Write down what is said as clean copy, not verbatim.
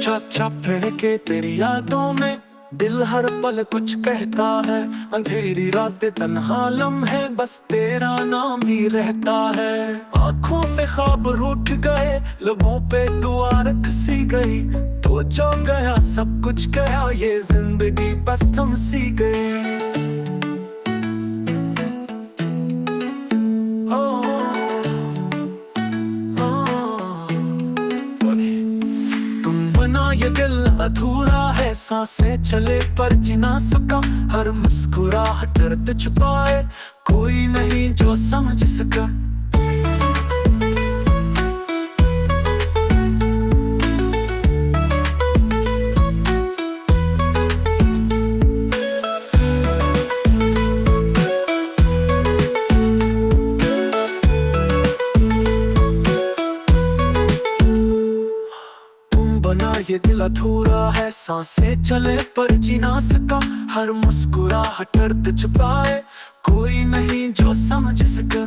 चाचा फिर के तेरी यादों में दिल हर पल कुछ कहता है। अंधेरी रातें तन्हा लम्हे बस तेरा नाम ही रहता है। आंखों से ख्वाब रूठ गए, लबों पे दुआ रख सी गई। तो जो गया सब कुछ गया, ये जिंदगी बस थम सी गई। ये दिल अधूरा है, सांसें चले पर जी ना सका। हर मुस्कुराहट दर्द छुपाए, कोई नहीं जो समझ सका। बना ये दिल अधूरा है, सांसें चले पर जी ना सका। हर मुस्कुराहट दर्द छुपाए, कोई नहीं जो समझ सका।